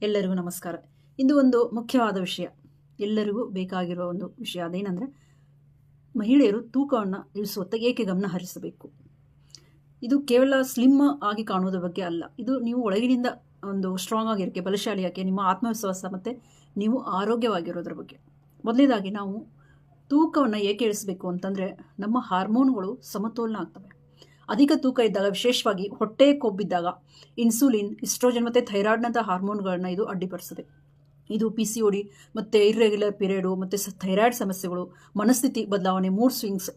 ಎಲ್ಲರಿಗೂ ನಮಸ್ಕಾರ. ಇಂದು ಒಂದು ಮುಖ್ಯವಾದ ವಿಷಯ, ಎಲ್ಲರಿಗೂ ಬೇಕಾಗಿರುವ ಒಂದು ವಿಷಯ. ಅದೇನೆಂದರೆ, ಮಹಿಳೆಯರು ತೂಕವನ್ನು ಇಳಿಸುವತ್ತ ಏಕೆ ಗಮನ ಹರಿಸಬೇಕು. ಇದು ಕೇವಲ ಸ್ಲಿಮ್ ಆಗಿ ಕಾಣುವುದರ ಬಗ್ಗೆ ಅಲ್ಲ. ಇದು ನೀವು ಒಳಗಿನಿಂದ ಒಂದು ಸ್ಟ್ರಾಂಗ್ ಆಗಿರೋಕ್ಕೆ, ಬಲಶಾಲಿಯಾಗಿ, ನಿಮ್ಮ ಆತ್ಮವಿಶ್ವಾಸ ಮತ್ತು ನೀವು ಆರೋಗ್ಯವಾಗಿರೋದ್ರ ಬಗ್ಗೆ. ಮೊದಲನೇದಾಗಿ ನಾವು ತೂಕವನ್ನು ಏಕೆ ಇಳಿಸಬೇಕು ಅಂತಂದರೆ, ನಮ್ಮ ಹಾರ್ಮೋನ್ಗಳು ಸಮತೋಲನ ಆಗ್ತವೆ. ಅಧಿಕ ತೂಕ ಇದ್ದಾಗ, ವಿಶೇಷವಾಗಿ ಹೊಟ್ಟೆ ಕೊಬ್ಬಿದ್ದಾಗ, ಇನ್ಸುಲಿನ್, ಇಸ್ಟ್ರೋಜನ್ ಮತ್ತು ಥೈರಾಯ್ಡ್ನಂಥ ಹಾರ್ಮೋನ್ಗಳನ್ನ ಇದು ಅಡ್ಡಿಪಡಿಸ್ತದೆ. ಇದು PCOD ಮತ್ತು ಇರ್ರೆಗ್ಯುಲರ್ ಪೀರಿಯಡು ಮತ್ತು ಥೈರಾಯ್ಡ್ ಸಮಸ್ಯೆಗಳು, ಮನಸ್ಥಿತಿ ಬದಲಾವಣೆ, ಮೂಡ್ ಸ್ವಿಂಗ್ಸ್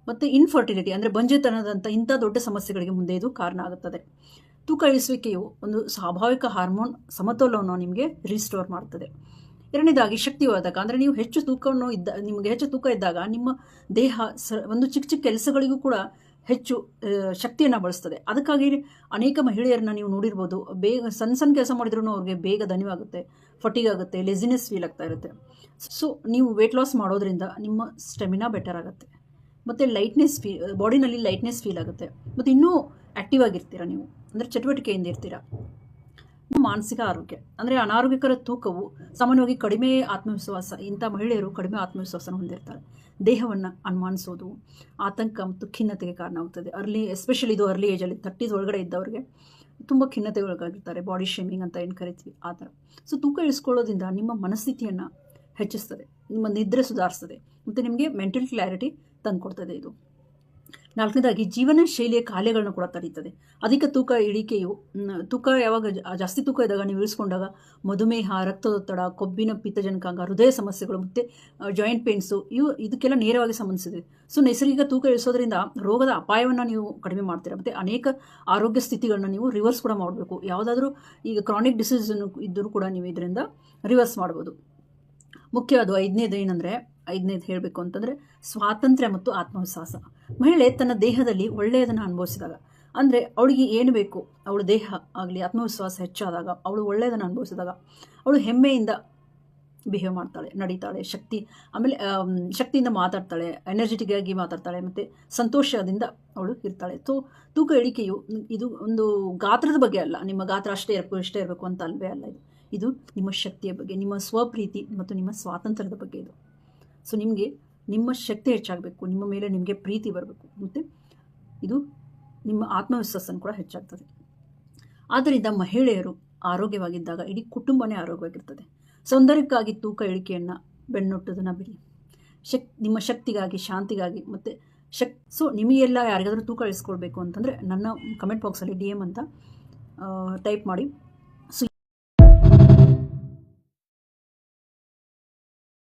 ಮತ್ತು ಇನ್ಫರ್ಟಿಲಿಟಿ ಅಂದರೆ ಬಂಜೆತನದಂಥ ಇಂಥ ದೊಡ್ಡ ಸಮಸ್ಯೆಗಳಿಗೆ ಮುಂದೆ ಇದು ಕಾರಣ ಆಗುತ್ತದೆ. ತೂಕ ಇಳಿಸುವಿಕೆಯು ಒಂದು ಸ್ವಾಭಾವಿಕ ಹಾರ್ಮೋನ್ ಸಮತೋಲನವನ್ನು ನಿಮಗೆ ರಿಸ್ಟೋರ್ ಮಾಡ್ತದೆ. ಎರಡನೇದಾಗಿ ಶಕ್ತಿವರ್ಧಕ ಅಂದರೆ ನೀವು ನಿಮಗೆ ಹೆಚ್ಚು ತೂಕ ಇದ್ದಾಗ ನಿಮ್ಮ ದೇಹ ಒಂದು ಚಿಕ್ಕ ಚಿಕ್ಕ ಕೆಲಸಗಳಿಗೂ ಕೂಡ ಹೆಚ್ಚು ಶಕ್ತಿಯನ್ನು ಬಳಸ್ತದೆ. ಅದಕ್ಕಾಗಿ ಅನೇಕ ಮಹಿಳೆಯರನ್ನ ನೀವು ನೋಡಿರ್ಬೋದು, ಬೇಗ ಸಣ್ಣ ಕೆಲಸ ಮಾಡಿದ್ರೂ ಅವ್ರಿಗೆ ಬೇಗ ದಣಿವಾಗುತ್ತೆ, ಫಟಿಗ್ ಆಗುತ್ತೆ, ಲೆಸಿನೆಸ್ ಫೀಲ್ ಆಗ್ತಾ ಇರುತ್ತೆ. ಸೊ ನೀವು ವೆಯ್ಟ್ ಲಾಸ್ ಮಾಡೋದ್ರಿಂದ ನಿಮ್ಮ ಸ್ಟೆಮಿನಾ ಬೆಟರ್ ಆಗುತ್ತೆ ಮತ್ತು ಬಾಡಿನಲ್ಲಿ ಲೈಟ್ನೆಸ್ ಫೀಲ್ ಆಗುತ್ತೆ ಮತ್ತು ಇನ್ನೂ ಆ್ಯಕ್ಟಿವ್ ಆಗಿರ್ತೀರ. ನೀವು ಅಂದರೆ ಚಟುವಟಿಕೆಯಿಂದ ಇರ್ತೀರ. ಮಾನಸಿಕ ಆರೋಗ್ಯ ಅಂದರೆ ಅನಾರೋಗ್ಯಕರ ತೂಕವು ಸಾಮಾನ್ಯವಾಗಿ ಕಡಿಮೆ ಆತ್ಮವಿಶ್ವಾಸ, ಇಂಥ ಮಹಿಳೆಯರು ಕಡಿಮೆ ಆತ್ಮವಿಶ್ವಾಸನ ಹೊಂದಿರ್ತಾರೆ. ದೇಹವನ್ನು ಅನುಮಾನಿಸೋದು, ಆತಂಕ ಮತ್ತು ಖಿನ್ನತೆಗೆ ಕಾರಣ ಆಗುತ್ತದೆ. ಎಸ್ಪೆಷಲಿ ಇದು ಅರ್ಲಿ ಏಜಲ್ಲಿ 30s ಒಳಗಡೆ ಇದ್ದವ್ರಿಗೆ ತುಂಬ ಖಿನ್ನತೆ ಒಳಗಾಗಿರ್ತಾರೆ. ಬಾಡಿ ಶೇಮಿಂಗ್ ಅಂತ ಏನು ಕರಿತೀವಿ, ಆ ಥರ. ಸೊ ತೂಕ ಇಳಿಸ್ಕೊಳ್ಳೋದ್ರಿಂದ ನಿಮ್ಮ ಮನಸ್ಥಿತಿಯನ್ನು ಹೆಚ್ಚಿಸ್ತದೆ, ನಿಮ್ಮ ನಿದ್ರೆ ಸುಧಾರಿಸ್ತದೆ ಮತ್ತು ನಿಮಗೆ ಮೆಂಟಲ್ ಕ್ಲಾರಿಟಿ ತಂದುಕೊಡ್ತದೆ. ಇದು ನಾಲ್ಕನೇದಾಗಿ ಜೀವನ ಶೈಲಿಯ ಕಾಯಿಲೆಗಳನ್ನು ಕೂಡ ತಡೀತದೆ. ಅಧಿಕ ತೂಕ ಯಾವಾಗ ಜಾಸ್ತಿ ತೂಕ ಇದ್ದಾಗ, ನೀವು ಇಳಿಸ್ಕೊಂಡಾಗ ಮಧುಮೇಹ, ರಕ್ತದೊತ್ತಡ, ಕೊಬ್ಬಿನ ಪಿತ್ತಜನಕಾಂಗ, ಹೃದಯ ಸಮಸ್ಯೆಗಳು ಮತ್ತು ಜಾಯಿಂಟ್ ಪೇನ್ಸು ಇದಕ್ಕೆಲ್ಲ ನೇರವಾಗಿ ಸಂಬಂಧಿಸಿದೆ. ಸೊ ನೈಸರ್ಗಿಕ ತೂಕ ಇಳಿಸೋದ್ರಿಂದ ರೋಗದ ಅಪಾಯವನ್ನು ನೀವು ಕಡಿಮೆ ಮಾಡ್ತೀರಾ ಮತ್ತು ಅನೇಕ ಆರೋಗ್ಯ ಸ್ಥಿತಿಗಳನ್ನ ನೀವು ರಿವರ್ಸ್ ಕೂಡ ಮಾಡಬೇಕು. ಯಾವುದಾದ್ರೂ ಈಗ ಕ್ರಾನಿಕ್ ಡಿಸೀಸ್ ಇದ್ದರೂ ಕೂಡ ನೀವು ಇದರಿಂದ ರಿವರ್ಸ್ ಮಾಡ್ಬೋದು. ಮುಖ್ಯವಾದ ಐದನೇದು ಹೇಳಬೇಕು ಅಂತಂದರೆ, ಸ್ವಾತಂತ್ರ್ಯ ಮತ್ತು ಆತ್ಮವಿಶ್ವಾಸ. ಮಹಿಳೆ ತನ್ನ ದೇಹದಲ್ಲಿ ಒಳ್ಳೆಯದನ್ನು ಅನುಭವಿಸಿದಾಗ, ಅಂದರೆ ಅವಳಿಗೆ ಏನು ಬೇಕು, ಅವಳ ದೇಹ ಆಗಲಿ ಆತ್ಮವಿಶ್ವಾಸ ಹೆಚ್ಚಾದಾಗ, ಅವಳು ಒಳ್ಳೆಯದನ್ನು ಅನುಭವಿಸಿದಾಗ ಅವಳು ಹೆಮ್ಮೆಯಿಂದ ಬಿಹೇವ್ ಮಾಡ್ತಾಳೆ, ನಡೀತಾಳೆ, ಶಕ್ತಿಯಿಂದ ಮಾತಾಡ್ತಾಳೆ, ಎನರ್ಜೆಟಿಕ್ ಆಗಿ ಮಾತಾಡ್ತಾಳೆ ಮತ್ತು ಸಂತೋಷದಿಂದ ಅವಳು ಇರ್ತಾಳೆ. ಸೊ ತೂಕ ಇಳಿಕೆಯು ಇದು ಒಂದು ಗಾತ್ರದ ಬಗ್ಗೆ ಅಲ್ಲ, ನಿಮ್ಮ ಗಾತ್ರ ಅಷ್ಟೇ ಇರಬೇಕು ಅಂತ ಅಲ್ವೇ ಅಲ್ಲ. ಇದು ನಿಮ್ಮ ಶಕ್ತಿಯ ಬಗ್ಗೆ, ನಿಮ್ಮ ಸ್ವಪ್ರೀತಿ ಮತ್ತು ನಿಮ್ಮ ಸ್ವಾತಂತ್ರ್ಯದ ಬಗ್ಗೆ. ಇದು ಸೊ ನಿಮಗೆ ನಿಮ್ಮ ಶಕ್ತಿ ಹೆಚ್ಚಾಗಬೇಕು, ನಿಮ್ಮ ಮೇಲೆ ನಿಮಗೆ ಪ್ರೀತಿ ಬರಬೇಕು ಮತ್ತು ಇದು ನಿಮ್ಮ ಆತ್ಮವಿಶ್ವಾಸನ ಕೂಡ ಹೆಚ್ಚಾಗ್ತದೆ. ಆದ್ದರಿಂದ ಮಹಿಳೆಯರು ಆರೋಗ್ಯವಾಗಿದ್ದಾಗ ಇಡೀ ಕುಟುಂಬನೇ ಆರೋಗ್ಯವಾಗಿರ್ತದೆ. ಸೌಂದರ್ಯಕ್ಕಾಗಿ ತೂಕ ಇಳಿಕೆಯನ್ನು ಬೆನ್ನೊಟ್ಟೋದನ್ನು ಬಿಡಿ. ನಿಮ್ಮ ಶಕ್ತಿಗಾಗಿ, ಶಾಂತಿಗಾಗಿ ಮತ್ತು ಸೊ ನಿಮಗೆಲ್ಲ ಯಾರಿಗಾದರೂ ತೂಕ ಇಳಿಸ್ಕೊಳ್ಬೇಕು ಅಂತಂದರೆ ನನ್ನ ಕಮೆಂಟ್ ಬಾಕ್ಸಲ್ಲಿ DM ಅಂತ ಟೈಪ್ ಮಾಡಿ.